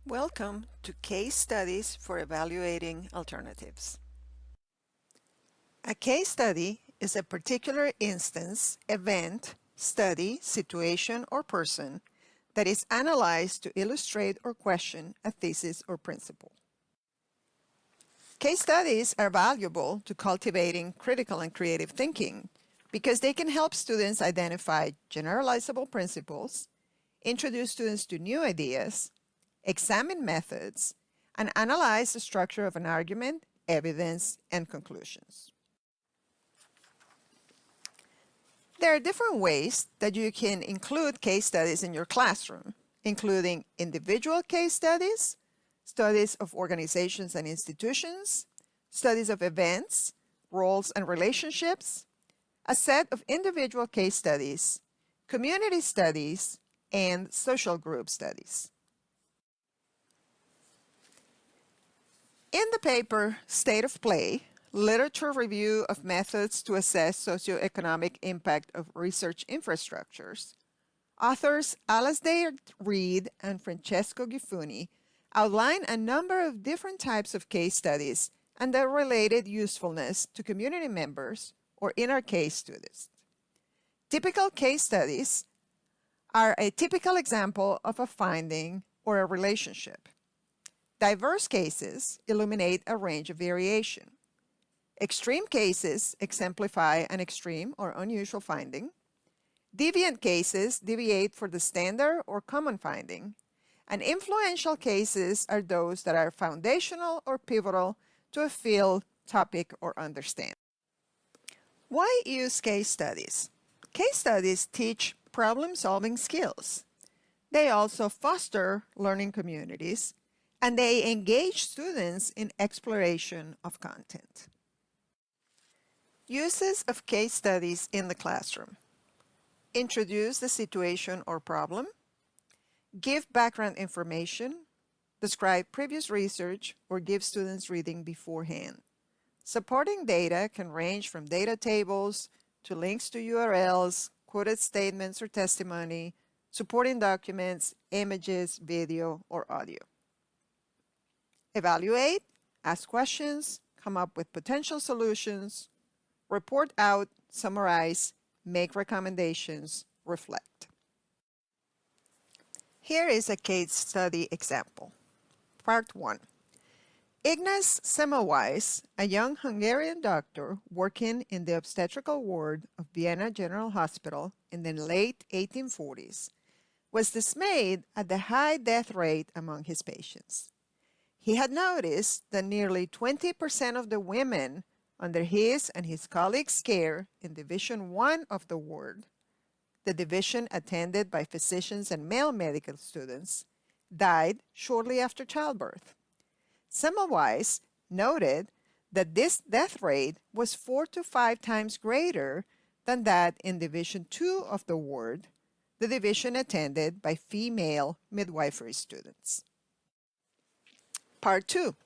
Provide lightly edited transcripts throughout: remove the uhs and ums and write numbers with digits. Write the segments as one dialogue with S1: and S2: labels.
S1: Welcome to Case Studies for Evaluating Alternatives. A case study is a particular instance, event, study, situation, or person that is analyzed to illustrate or question a thesis or principle. Case studies are valuable to cultivating critical and creative thinking because they can help students identify generalizable principles, introduce students to new ideas, examine methods, and analyze the structure of an argument, evidence, and conclusions. There are different ways that you can include case studies in your classroom, including individual case studies, studies of organizations and institutions, studies of events, roles and relationships, a set of individual case studies, community studies, and social group studies. In the paper State of Play, Literature Review of Methods to Assess Socioeconomic Impact of Research Infrastructures, authors Alasdair Reed and Francesco Gifuni outline a number of different types of case studies and their related usefulness to community members, or in our case, students. Typical case studies are a typical example of a finding or a relationship. Diverse cases illuminate a range of variation. Extreme cases exemplify an extreme or unusual finding. Deviant cases deviate for the standard or common finding. And influential cases are those that are foundational or pivotal to a field, topic, or understanding. Why use case studies? Case studies teach problem-solving skills. They also foster learning communities, and they engage students in exploration of content. Uses of case studies in the classroom. Introduce the situation or problem. Give background information. Describe previous research or give students reading beforehand. Supporting data can range from data tables to links to URLs, quoted statements or testimony, supporting documents, images, video, or audio. Evaluate, ask questions, come up with potential solutions, report out, summarize, make recommendations, reflect. Here is a case study example. Part 1. Ignaz Semmelweis, a young Hungarian doctor working in the obstetrical ward of Vienna General Hospital in the late 1840s, was dismayed at the high death rate among his patients. He had noticed that nearly 20% of the women under his and his colleagues' care in Division 1 of the ward, the division attended by physicians and male medical students, died shortly after childbirth. Semmelweis noted that this death rate was 4 to 5 times greater than that in Division 2 of the ward, the division attended by female midwifery students. Part 2.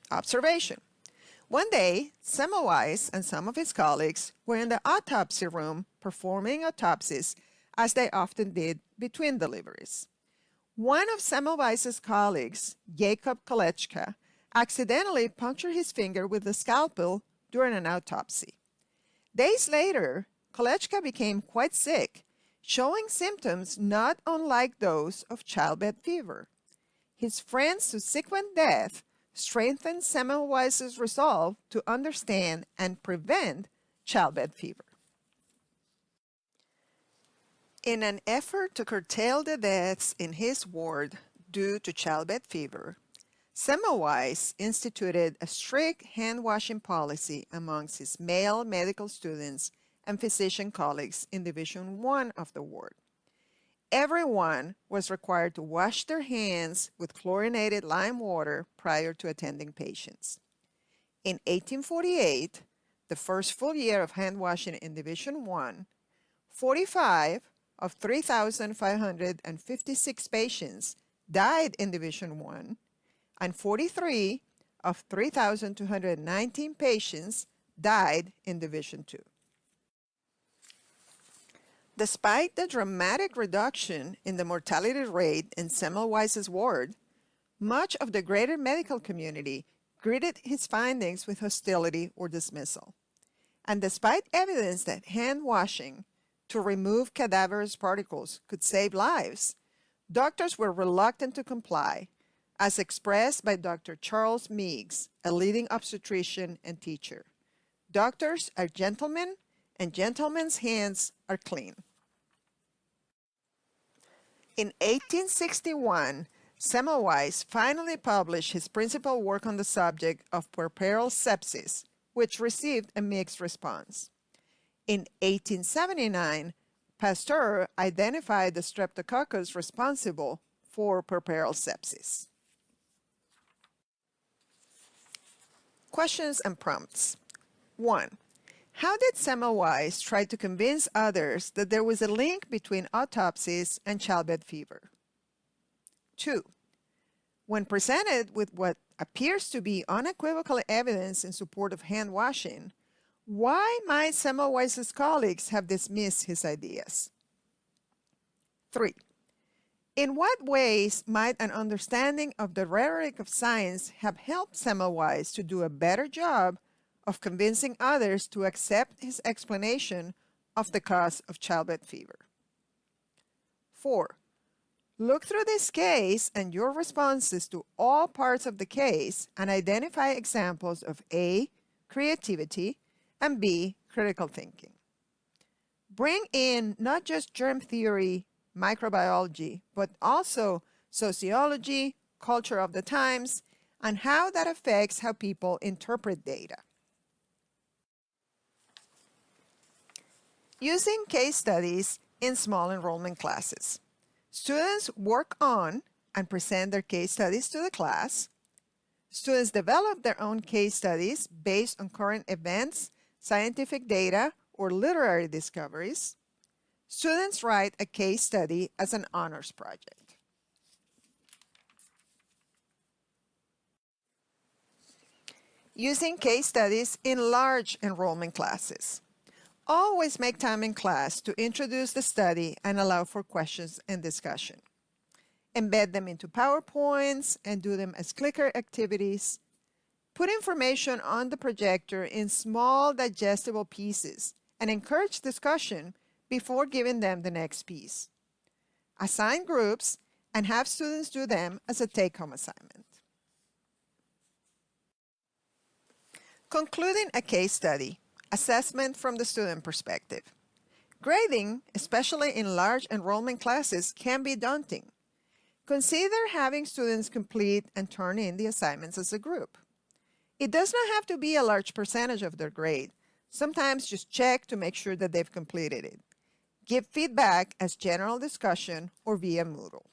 S1: Observation. One day, Semmelweis and some of his colleagues were in the autopsy room performing autopsies, as they often did between deliveries. One of Semmelweis's colleagues, Jacob Kolechka, accidentally punctured his finger with a scalpel during an autopsy. Days later, Kolechka became quite sick, showing symptoms not unlike those of childbed fever. His friend's subsequent death strengthened Semmelweis's resolve to understand and prevent childbed fever. In an effort to curtail the deaths in his ward due to childbed fever, Semmelweis instituted a strict hand-washing policy amongst his male medical students and physician colleagues in Division 1 of the ward. Everyone was required to wash their hands with chlorinated lime water prior to attending patients. In 1848, the first full year of hand washing in Division 1, 45 of 3,556 patients died in Division 1, and 43 of 3,219 patients died in Division 2. Despite the dramatic reduction in the mortality rate in Semmelweis's ward, much of the greater medical community greeted his findings with hostility or dismissal. And despite evidence that hand washing to remove cadaverous particles could save lives, doctors were reluctant to comply, as expressed by Dr. Charles Meigs, a leading obstetrician and teacher. Doctors are gentlemen, and gentlemen's hands are clean. In 1861, Semmelweis finally published his principal work on the subject of puerperal sepsis, which received a mixed response. In 1879, Pasteur identified the streptococcus responsible for puerperal sepsis. Questions and prompts. 1. How did Semmelweis try to convince others that there was a link between autopsies and childbed fever? 2. When presented with what appears to be unequivocal evidence in support of hand washing, why might Semmelweis's colleagues have dismissed his ideas? 3. In what ways might an understanding of the rhetoric of science have helped Semmelweis to do a better job of convincing others to accept his explanation of the cause of childbed fever? 4. Look through this case and your responses to all parts of the case and identify examples of A, creativity, and B, critical thinking. Bring in not just germ theory, microbiology, but also sociology, culture of the times, and how that affects how people interpret data. Using case studies in small enrollment classes. Students work on and present their case studies to the class. Students develop their own case studies based on current events, scientific data, or literary discoveries. Students write a case study as an honors project. Using case studies in large enrollment classes. Always make time in class to introduce the study and allow for questions and discussion. Embed them into PowerPoints and do them as clicker activities. Put information on the projector in small digestible pieces and encourage discussion before giving them the next piece. Assign groups and have students do them as a take-home assignment. Concluding a case study. Assessment from the student perspective. Grading, especially in large enrollment classes, can be daunting. Consider having students complete and turn in the assignments as a group. It does not have to be a large percentage of their grade. Sometimes just check to make sure that they've completed it. Give feedback as general discussion or via Moodle.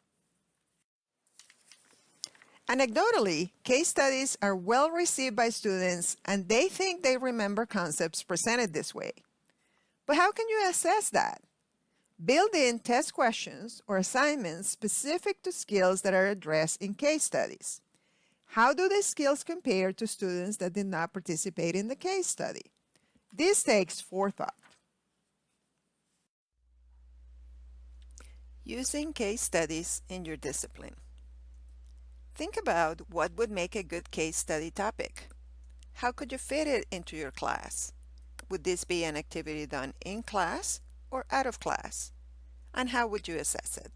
S1: Anecdotally, case studies are well received by students and they think they remember concepts presented this way. But how can you assess that? Build in test questions or assignments specific to skills that are addressed in case studies. How do these skills compare to students that did not participate in the case study? This takes forethought. Using case studies in your discipline. Think about what would make a good case study topic. How could you fit it into your class? Would this be an activity done in class or out of class? And how would you assess it?